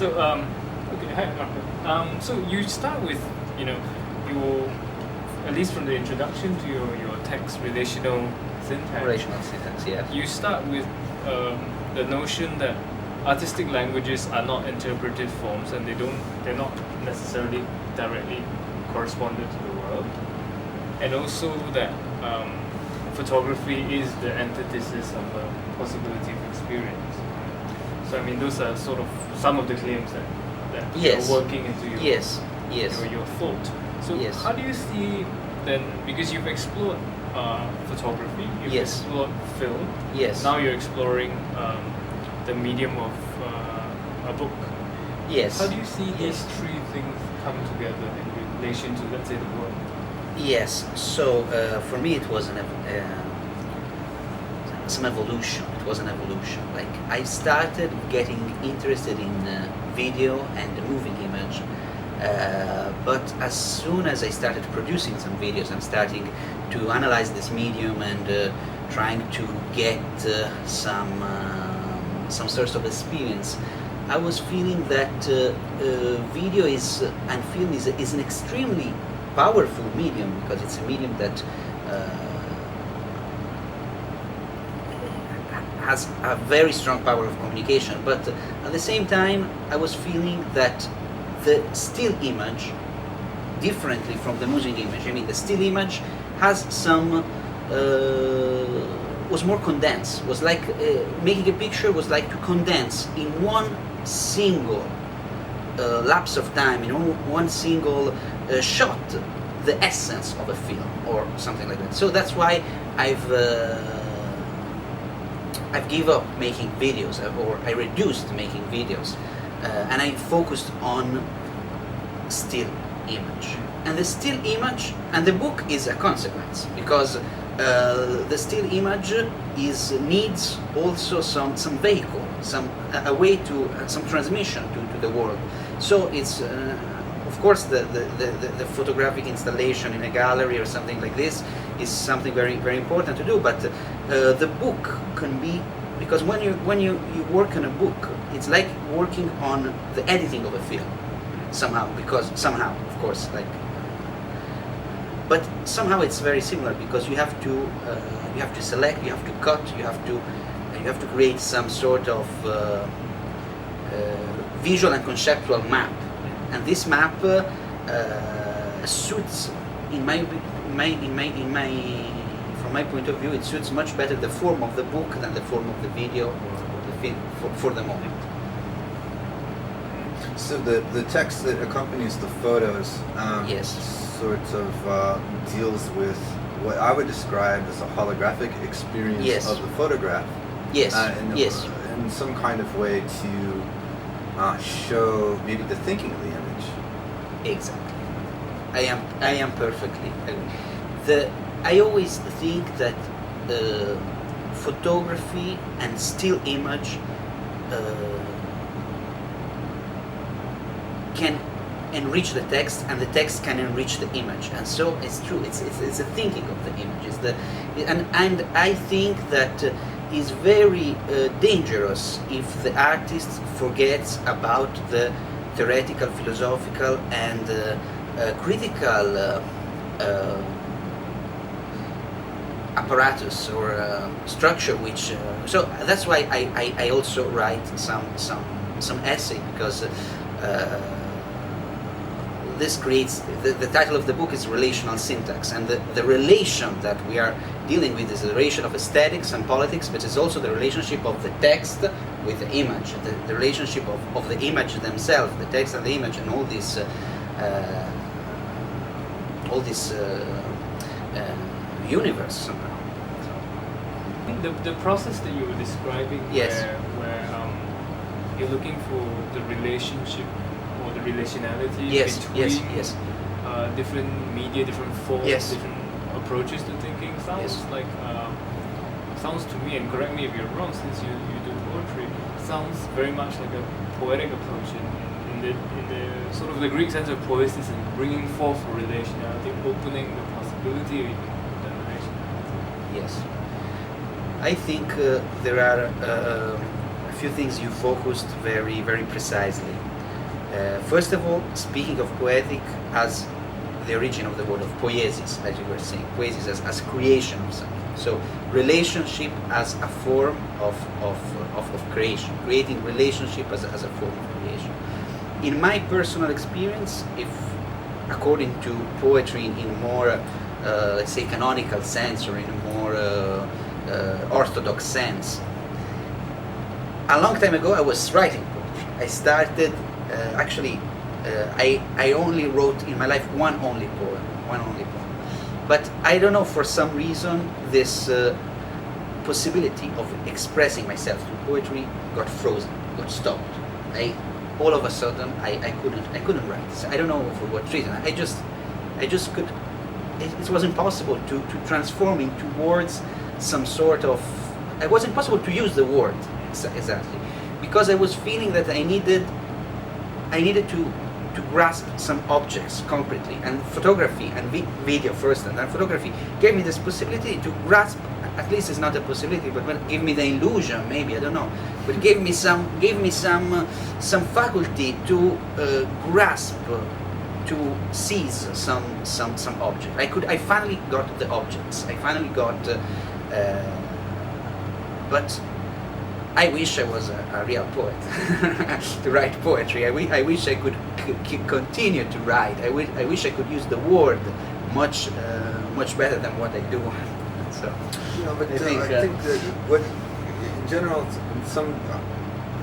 So, okay, hi, Marco. So you start with, your, at least from the introduction to your text, relational syntax. Relational syntax, yeah. You start with the notion that artistic languages are not interpretive forms, and they're not necessarily directly correspondent to the world, and also that photography is the antithesis of a possibility of experience. So I mean, those are sort of some of the claims that Yes. you're working into your your thought. So Yes. how do you see then, because you've explored photography, you've Yes. explored film, Yes. now you're exploring the medium of a book. Yes. How do you see these three things come together in relation to, let's say, the world? Yes. So for me, it was some evolution. It was an evolution. Like I started getting interested in video and moving image, but as soon as I started producing some videos and starting to analyze this medium and trying to get some source of experience, I was feeling that video and film is an extremely powerful medium, because it's a medium that has a very strong power of communication. But at the same time, I was feeling that the still image, differently from the moving image, I mean, the still image has some was more condensed. Was like making a picture was like to condense in one single lapse of time, in one single shot, the essence of a film or something like that. So that's why I've given up making videos, or I reduced making videos, and I focused on still image. And the still image, and the book is a consequence, because the still image needs also some vehicle, a way to some transmission to the world. So it's of course the photographic installation in a gallery or something like this is something very, very important to do. But the book can be, because when you work on a book, it's like working on the editing of a film somehow, of course, like. But somehow it's very similar, because you have to select, you have to cut, you have to create some sort of visual and conceptual map, and this map suits, from my point of view, it suits much better the form of the book than the form of the video or the film for the moment. So the text that accompanies the photos sort of deals with what I would describe as a holographic experience of the photograph. Yes. In some kind of way to show maybe the thinking of the image. Exactly. I am perfectly agree. I always think that photography and still image can enrich the text, and the text can enrich the image, and so it's true. It's a thinking of the image. And I think that is very dangerous if the artist forgets about the theoretical, philosophical, and critical apparatus or structure, which so that's why I also write some essay, because this creates the title of the book is Relational Syntax, and the relation that we are dealing with is the relation of aesthetics and politics, but it's also the relationship of the text with the image, the relationship of the image themselves, the text and the image, and all this universe somehow. I think the process that you were describing, where you're looking for the relationship or the relationality between different media, different forms, different approaches to thinking, sounds to me, and correct me if you're wrong, since you do poetry, sounds very much like a poetic approach in the sort of the Greek sense of poesis, and bringing forth a relationality, opening the possibility of that relationality. Yes. I think there are a few things you focused very, very precisely. First of all, speaking of poetic as the origin of the word of poiesis, as you were saying, poiesis as creation of something. So relationship as a form of creation, creating relationship as a form of creation. In my personal experience, if according to poetry in more, let's say, canonical sense, or in a more orthodox sense, a long time ago I was writing poetry. I started, I only wrote in my life one only poem. But I don't know, for some reason, this possibility of expressing myself through poetry got frozen, got stopped. All of a sudden, I couldn't write. So I don't know for what reason. I just could. It was impossible to transform into words some sort of. It was impossible to use the word exactly, because I was feeling that I needed to grasp some objects concretely, and photography and video first, and then photography gave me this possibility to grasp. At least it's not a possibility, but give me the illusion, maybe, I don't know, but gave me some faculty to grasp, to seize some object. I finally got the objects. I finally got, but I wish I was a real poet to write poetry. I wish I could continue to write. I wish I could use the word much better than what I do. So, but I think that what, in general, some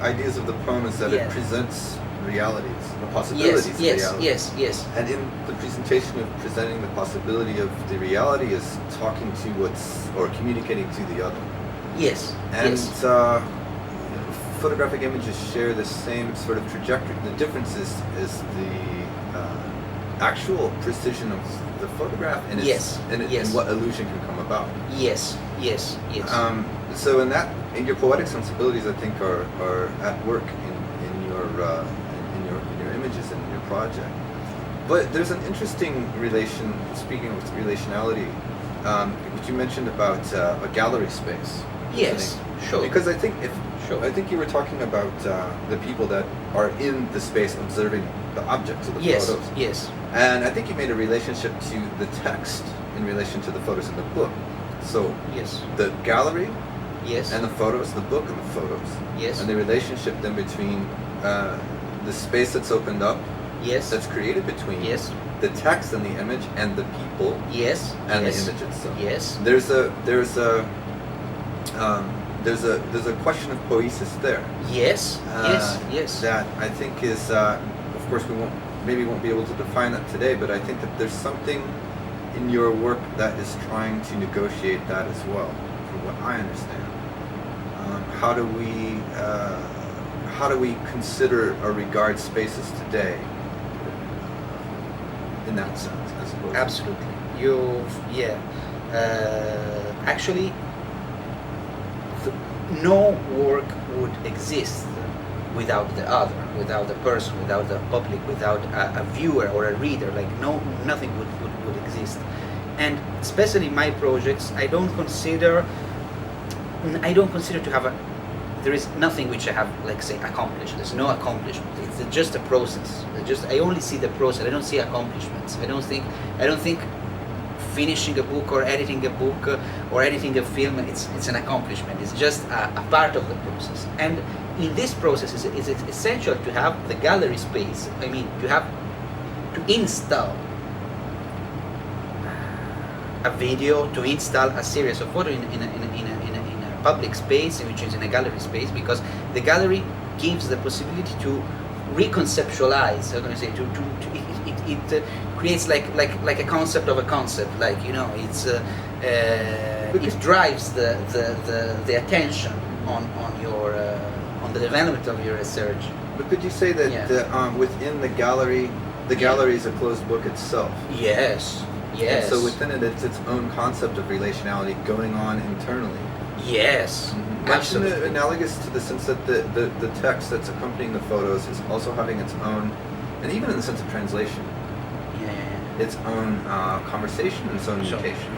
ideas of the poem is that it presents realities, the possibilities of reality. Yes. And in the presentation of presenting the possibility of the reality is talking to or communicating to the other. Yes. And photographic images share the same sort of trajectory. The difference is the actual precision of the photograph and and what illusion can come about. Yes. So in your poetic sensibilities, I think are at work in your images and in your project. But there's an interesting relation. Speaking of relationality, which you mentioned about a gallery space. Yes, sure. Because I think you were talking about the people that are in the space observing the objects of the photos. Yes. And I think you made a relationship to the text in relation to the photos in the book. So the gallery, and the photos, the book and the photos, and the relationship then between the space that's opened up, that's created between the text and the image and the people, and the image itself. There's a question of poiesis there. Yes. That I think is, of course, we won't be able to define that today, but I think that there's something in your work that is trying to negotiate that as well, from what I understand. How do we consider or regard spaces today in that sense, I suppose? Absolutely. Actually, no work would exist without the other, without the person, without the public, without a viewer or a reader. Nothing would exist. And especially my projects, I don't consider to have there is nothing which I have, accomplished. There's no accomplishment. It's just a process. I only see the process. I don't see accomplishments. I don't think finishing a book or editing a book or editing a film, it's an accomplishment. It's just a part of the process. And in this process, it's essential to have the gallery space. To install a video, to install a series of photos in a public space, which is in a gallery space, because the gallery gives the possibility to reconceptualize. How can I say? It creates like a concept of a concept. It drives the attention on the development of your research. But could you say that within the gallery is a closed book itself? Yes. And so within it, it's its own concept of relationality going on internally. Yes. Much analogous to the sense that the text that's accompanying the photos is also having its own, and even in the sense of translation, its own conversation and its own mutation.